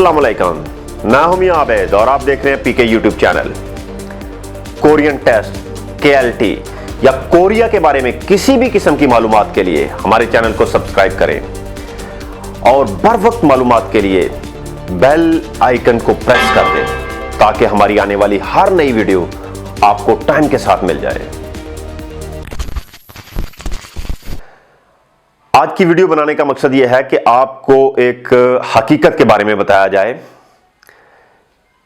अस्सलाम वालेकुम, मैं हूं मियां आबेद और आप देख रहे हैं पीके यूट्यूब चैनल। कोरियन टेस्ट, केएलटी या कोरिया के बारे में किसी भी किस्म की मालूमात के लिए हमारे चैनल को सब्सक्राइब करें और बर वक्त मालूमात के लिए बेल आइकन को प्रेस कर दें ताकि हमारी आने वाली हर नई वीडियो आपको टाइम के साथ मिल जाए। आज की वीडियो बनाने का मकसद यह है कि आपको एक हकीकत के बारे में बताया जाए।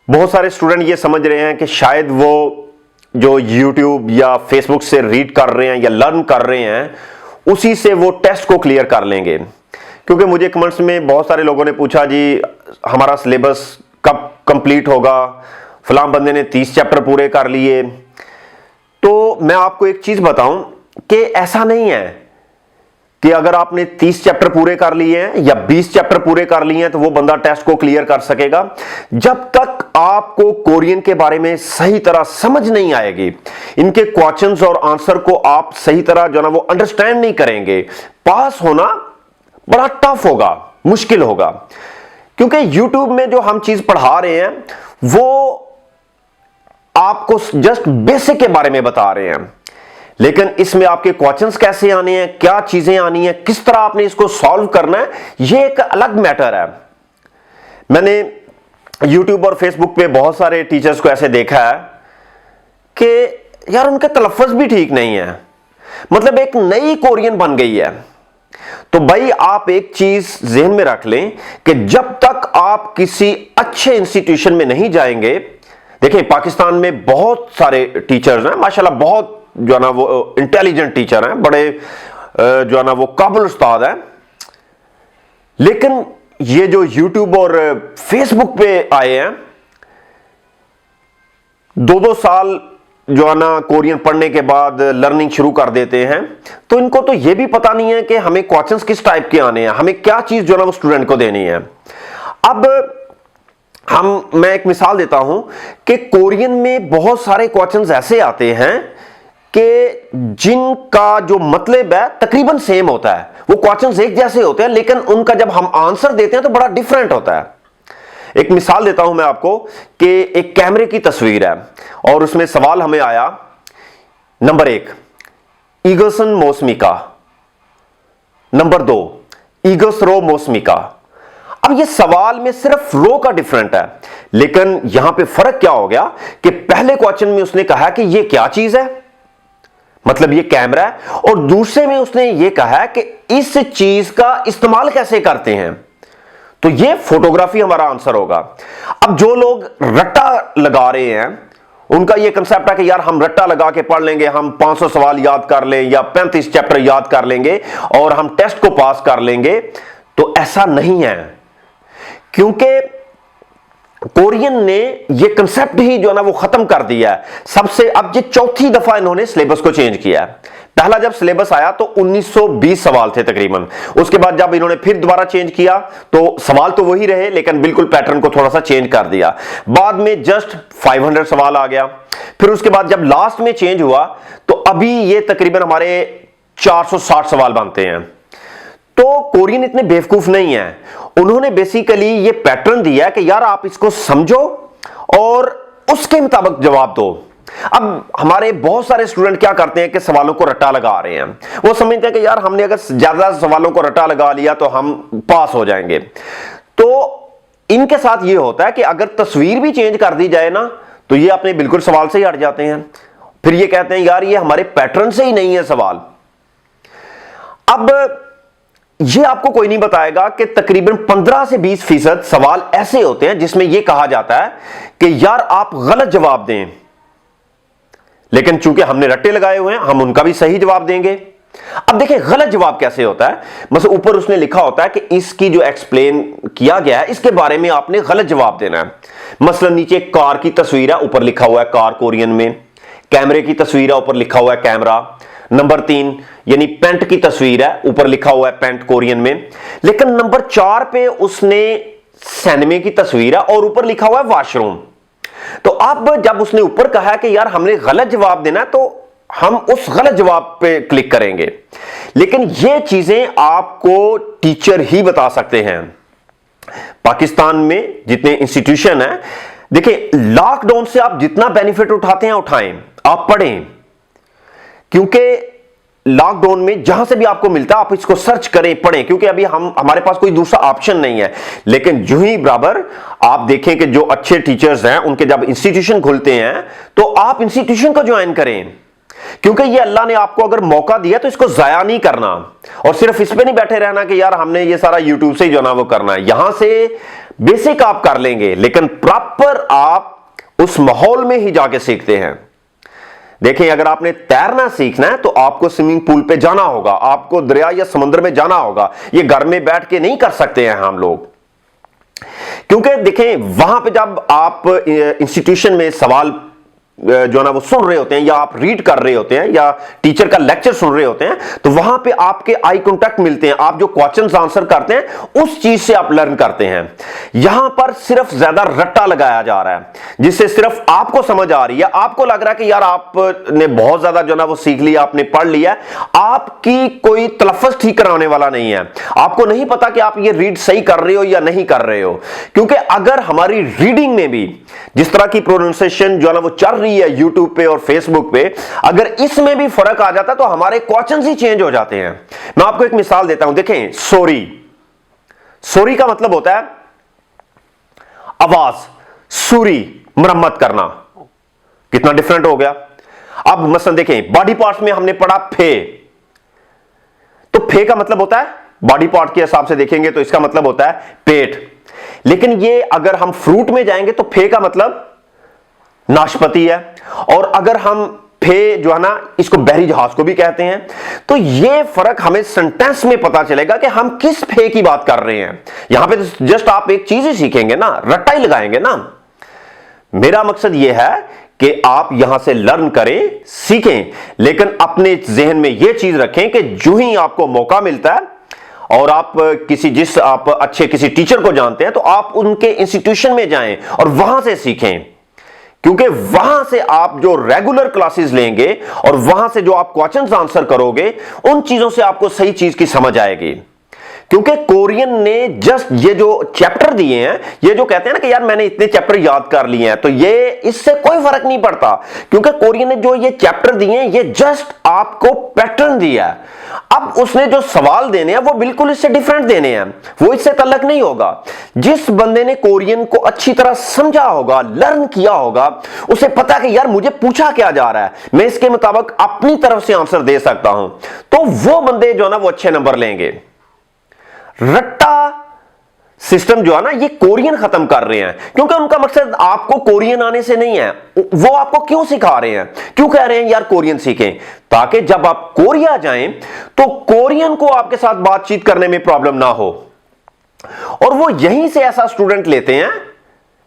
बहुत सारे स्टूडेंट ये समझ रहे हैं कि शायद वो जो YouTube या Facebook से रीड कर रहे हैं या लर्न कर रहे हैं उसी से वो टेस्ट को क्लियर कर लेंगे। क्योंकि मुझे कमेंट्स में बहुत सारे लोगों ने पूछा, जी हमारा सिलेबस कब कंप्लीट होगा, फलां बंदे ने 30 चैप्टर पूरे कर लिए। तो मैं आपको एक चीज बताऊं कि ऐसा नहीं है कि अगर आपने 30 चैप्टर पूरे कर लिए हैं या 20 चैप्टर पूरे कर लिए हैं तो वो बंदा टेस्ट को क्लियर कर सकेगा। जब तक आपको कोरियन के बारे में सही तरह समझ नहीं आएगी, इनके क्वेश्चंस और आंसर को आप सही तरह जो ना वो अंडरस्टैंड नहीं करेंगे, पास होना बड़ा टफ होगा, मुश्किल होगा। क्योंकि YouTube में जो हम चीज पढ़ा रहे हैं वो आपको जस्ट बेसिक के बारे में बता रहे हैं, लेकिन इसमें आपके क्वेश्चंस कैसे आने हैं, क्या चीजें आनी है, किस तरह आपने इसको सॉल्व करना है, यह एक अलग मैटर है। मैंने YouTube और Facebook पे बहुत सारे टीचर्स को ऐसे देखा है कि यार उनके तलफ़्फ़ुज़ भी ठीक नहीं है, मतलब एक नई कोरियन बन गई है। तो भाई आप एक चीज ज़हन में रख लें कि जब तक आप किसी अच्छे इंस्टीट्यूशन में नहीं जाएंगे, देखिए पाकिस्तान में बहुत सारे टीचर्स हैं माशाल्लाह, बहुत जो है ना वो इंटेलिजेंट टीचर हैं, बड़े जो है ना वो काबिल उस्ताद हैं। लेकिन ये जो YouTube और Facebook पे आए हैं, 2-2 साल जो है ना कोरियन पढ़ने के बाद लर्निंग शुरू कर देते हैं, तो इनको तो ये भी पता नहीं है कि हमें क्वेश्चंस किस टाइप के आने हैं, हमें क्या चीज जो है ना वो स्टूडेंट को देनी है। अब मैं एक मिसाल देता हूं कि कोरियन में बहुत सारे क्वेश्चंस ऐसे आते हैं कि जिनका जो मतलब है तकरीबन सेम होता है, वो क्वेश्चंस एक जैसे होते हैं, लेकिन उनका जब हम आंसर देते हैं तो बड़ा डिफरेंट होता है। एक मिसाल देता हूं मैं आपको कि एक कैमरे की तस्वीर है और उसमें सवाल हमें आया, नंबर 1 ईगर्सन मोसमिका, नंबर 2 ईगर्स रो मोसमिका। अब ये सवाल में सिर्फ रो का डिफरेंट है, लेकिन यहां पे फर्क क्या हो गया कि पहले क्वेश्चन में उसने कहा कि ये क्या चीज है, मतलब ये कैमरा है, और दूसरे में उसने ये कहा कि इस चीज का इस्तेमाल कैसे करते हैं, तो ये फोटोग्राफी हमारा आंसर होगा। अब जो लोग रट्टा लगा रहे हैं उनका ये कंसेप्ट है कि यार हम रट्टा लगा के पढ़ लेंगे, हम 500 सवाल याद कर लें या 35 चैप्टर याद कर लेंगे और हम टेस्ट को पास कर लेंगे। तो ऐसा नहीं है, क्योंकि कोरियन ने ये कंसेप्ट ही जो है ना वो खत्म कर दिया है। सबसे अब ये चौथी दफा इन्होंने सिलेबस को चेंज किया है। पहला जब सिलेबस आया तो 1920 सवाल थे तकरीबन, उसके बाद जब इन्होंने फिर दोबारा चेंज किया तो सवाल तो वही रहे, लेकिन बिल्कुल पैटर्न को थोड़ा सा चेंज कर दिया। बाद में जस्ट 500 सवाल आ गया। फिर उसके बाद जब लास्ट में चेंज हुआ तो अभी ये तकरीबन हमारे 460 सवाल बनते हैं। तो कोरियन इतने बेवकूफ नहीं है, उन्होंने बेसिकली ये पैटर्न दिया कि यार आप इसको समझो और उसके मुताबिक जवाब दो। अब हमारे बहुत सारे स्टूडेंट क्या करते हैं कि सवालों को रट्टा लगा रहे हैं, वो समझते हैं कि यार हमने अगर ज्यादा सवालों को रट्टा लगा लिया तो हम पास हो जाएंगे। तो इनके साथ ये होता है कि अगर तस्वीर भी चेंज कर दी जाए ना तो ये अपने बिल्कुल सवाल से ही हट जाते हैं, फिर ये कहते हैं यार ये हमारे पैटर्न से ही नहीं है सवाल। अब ये आपको कोई नहीं बताएगा कि तकरीबन 15 से 20% सवाल ऐसे होते हैं जिसमें यह कहा जाता है कि यार आप गलत जवाब दें, लेकिन चूंकि हमने रट्टे लगाए हुए हैं हम उनका भी सही जवाब देंगे। अब देखिए गलत जवाब कैसे होता है, मतलब ऊपर उसने लिखा होता है कि इसकी जो एक्सप्लेन किया गया है इसके बारे में आपने गलत जवाब देना है। मसलन नीचे कार की तस्वीर है, ऊपर लिखा हुआ है कार कोरियन में, कैमरे की तस्वीर है, ऊपर लिखा हुआ है कैमरा। नंबर 3 यानी पेंट की तस्वीर है, ऊपर लिखा हुआ है पेंट कोरियन में, लेकिन नंबर 4 पे उसने सिनेमा की तस्वीर है और ऊपर लिखा हुआ है वॉशरूम। तो अब जब उसने ऊपर कहा कि यार हमने गलत जवाब देना है तो हम उस गलत जवाब पे क्लिक करेंगे, लेकिन ये चीजें आपको टीचर ही बता सकते हैं। पाकिस्तान में जितने इंस्टीट्यूशन है, देखिए लॉकडाउन से आप जितना बेनिफिट उठाते हैं उठाएं, आप पढ़ें, क्योंकि लॉकडाउन में जहां से भी आपको मिलता है आप इसको सर्च करें, पढ़ें, क्योंकि अभी हमारे पास कोई दूसरा ऑप्शन नहीं है। लेकिन जो ही बराबर आप देखें कि जो अच्छे टीचर्स हैं उनके जब इंस्टीट्यूशन खुलते हैं तो आप इंस्टीट्यूशन को ज्वाइन करें, क्योंकि ये अल्लाह ने आपको अगर मौका दिया तो इसको जाया नहीं करना, और सिर्फ इस पे नहीं बैठे रहना कि यार हमने ये सारा यूट्यूब से ही जो ना वो करना है। यहां से बेसिक आप कर लेंगे, लेकिन प्रॉपर आप उस माहौल में ही जाके सीखते हैं। देखें, अगर आपने तैरना सीखना है तो आपको स्विमिंग पूल पे जाना होगा, आपको दरिया या समुद्र में जाना होगा। ये घर में बैठ के नहीं कर सकते हैं हम लोग, क्योंकि देखें वहां पे जब आप इंस्टीट्यूशन में सवाल जो ना वो सुन रहे होते हैं, या आप रीड कर रहे होते हैं, या टीचर का लेक्चर सुन रहे होते हैं, तो वहां पे आपके आई कांटेक्ट मिलते हैं, आप जो क्वेश्चंस आंसर करते हैं उस चीज से आप लर्न करते हैं। यहां पर सिर्फ ज्यादा रट्टा लगाया जा रहा है, जिससे सिर्फ आपको समझ आ रही है, आपको लग रहा है कि यार आपने बहुत ज्यादा जो ना वो सीख लिया, आपने पढ़ लिया, आपकी कोई तलफ़्फ़ुज़ ठीक कराने वाला नहीं है। आपको नहीं पता कि आप ये रीड सही कर रहे हो या नहीं कर रहे हो, क्योंकि अगर हमारी रीडिंग में भी जिस तरह की प्रोनाउंसिएशन जो ना वो चल रही है यूट्यूब पे और फेसबुक पे, अगर इसमें भी फर्क आ जाता तो हमारे क्वेश्चंस ही चेंज हो जाते हैं। मैं आपको एक मिसाल देता हूं, देखें सॉरी, सॉरी का मतलब होता है आवाज, सूरी मरम्मत करना, कितना डिफरेंट हो गया। अब मसलन देखें बॉडी पार्ट्स में हमने पढ़ा फे, तो फे का मतलब होता है बॉडी पार्ट के हिसाब से देखेंगे तो इसका मतलब होता है पेट, लेकिन ये अगर हम फ्रूट में जाएंगे तो फे का मतलब नाशपाती है, और अगर हम फे जो है ना इसको बहरी जहाज को भी कहते हैं। तो ये फर्क हमें सेंटेंस में पता चलेगा कि हम किस फे की बात कर रहे हैं। यहां पे तो जस्ट आप एक चीज ही सीखेंगे ना, रट्टा ही लगाएंगे ना। मेरा मकसद यह है कि आप यहां से लर्न करें, सीखें, लेकिन अपने जहन में यह चीज रखें कि जो ही आपको मौका मिलता है और आप आप अच्छे किसी टीचर को जानते हैं तो आप उनके इंस्टीट्यूशन में जाएं और वहां से सीखें, क्योंकि वहां से आप जो रेगुलर क्लासेस लेंगे और वहां से जो आप क्वेश्चंस आंसर करोगे, उन चीजों से आपको सही चीज की समझ आएगी। क्योंकि कोरियन ने जस्ट ये जो चैप्टर दिए हैं, ये जो कहते हैं ना कि यार मैंने इतने चैप्टर याद कर लिए हैं, तो ये इससे कोई फर्क नहीं पड़ता, क्योंकि कोरियन ने जो ये चैप्टर दिए हैं ये जस्ट आपको पैटर्न दिया है। अब उसने जो सवाल देने हैं वो बिल्कुल इससे डिफरेंट देने हैं, वो इससे तल्लक नहीं होगा। जिस बंदे ने कोरियन को अच्छी तरह समझा होगा, लर्न किया होगा, उसे पता कि यार मुझे पूछा क्या जा रहा है, मैं इसके मुताबिक अपनी तरफ से आंसर दे सकता हूं, तो वो बंदे जो ना वो अच्छे नंबर लेंगे। रट्टा सिस्टम जो है ना ये कोरियन खत्म कर रहे हैं, क्योंकि उनका मकसद आपको कोरियन आने से नहीं है। वो आपको क्यों सिखा रहे हैं, क्यों कह रहे हैं यार कोरियन सीखें, ताकि जब आप कोरिया जाएं तो कोरियन को आपके साथ बातचीत करने में प्रॉब्लम ना हो। और वो यहीं से ऐसा स्टूडेंट लेते हैं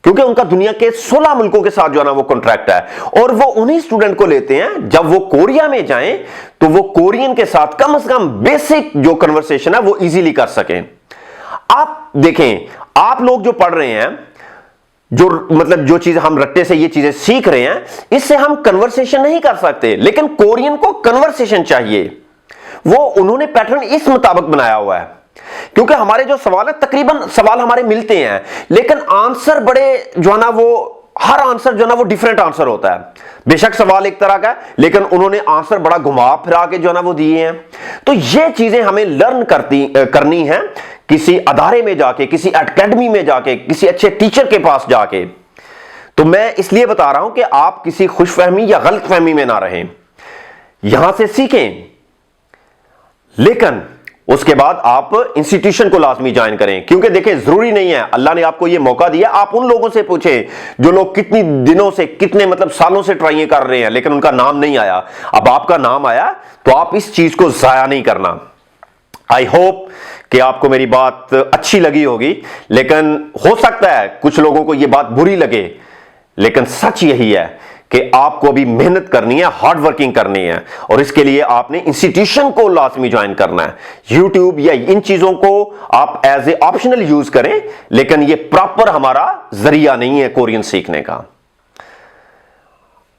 क्योंकि उनका दुनिया के 16 मुल्कों के साथ जो है ना वो कॉन्ट्रैक्ट है, और वो उन्हीं स्टूडेंट को लेते हैं जब वो कोरिया में जाएं तो वो कोरियन के साथ कम से कम बेसिक जो कन्वर्सेशन है वो इजीली कर सकें। आप देखें, आप लोग जो पढ़ रहे हैं, जो मतलब जो चीज हम रट्टे से ये चीजें सीख रहे हैं, इससे हम कन्वर्सेशन नहीं कर सकते, लेकिन कोरियन को कन्वर्सेशन चाहिए। वो उन्होंने पैटर्न इस मुताबिक बनाया हुआ है, क्योंकि हमारे जो सवाल है तकरीबन सवाल हमारे मिलते हैं, लेकिन आंसर बड़े जो है ना वो हर आंसर जो है ना वो डिफरेंट आंसर होता है। बेशक सवाल एक तरह का है, लेकिन उन्होंने आंसर बड़ा घुमा फिरा के जो है ना वो दिए हैं। तो ये चीजें हमें लर्न करनी है किसी अदारे में जाके, किसी एकेडमी में जाके, किसी अच्छे टीचर के पास जाके। तो मैं इसलिए बता रहा हूं कि आप किसी खुशफहमी या गलतफहमी में ना रहें, यहां से सीखें, लेकिन उसके बाद आप इंस्टीट्यूशन को लाजमी ज्वाइन करें। क्योंकि देखें, जरूरी नहीं है, अल्लाह ने आपको यह मौका दिया, आप उन लोगों से पूछें जो लोग कितनी दिनों से, कितने मतलब सालों से ट्राई कर रहे हैं लेकिन उनका नाम नहीं आया। अब आपका नाम आया तो आप इस चीज को जाया नहीं करना। आई होप कि आपको मेरी बात अच्छी लगी होगी, लेकिन हो सकता है कुछ लोगों को यह बात बुरी लगे, लेकिन सच यही है कि आपको अभी मेहनत करनी है, हार्ड वर्किंग करनी है, और इसके लिए आपने इंस्टीट्यूशन को लाजमी ज्वाइन करना है। यूट्यूब या इन चीजों को आप एज ए ऑप्शनल यूज करें, लेकिन ये प्रॉपर हमारा जरिया नहीं है कोरियन सीखने का।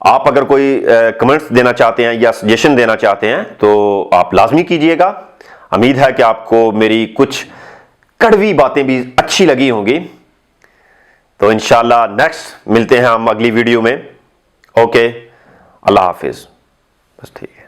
आप अगर कोई कमेंट्स देना चाहते हैं या सजेशन देना चाहते हैं तो आप लाजमी कीजिएगा। उम्मीद है कि आपको मेरी कुछ कड़वी बातें भी अच्छी लगी होंगी। तो इंशाल्लाह नेक्स्ट मिलते हैं हम अगली वीडियो में। ओके, अल्लाह हाफिज। बस ठीक है।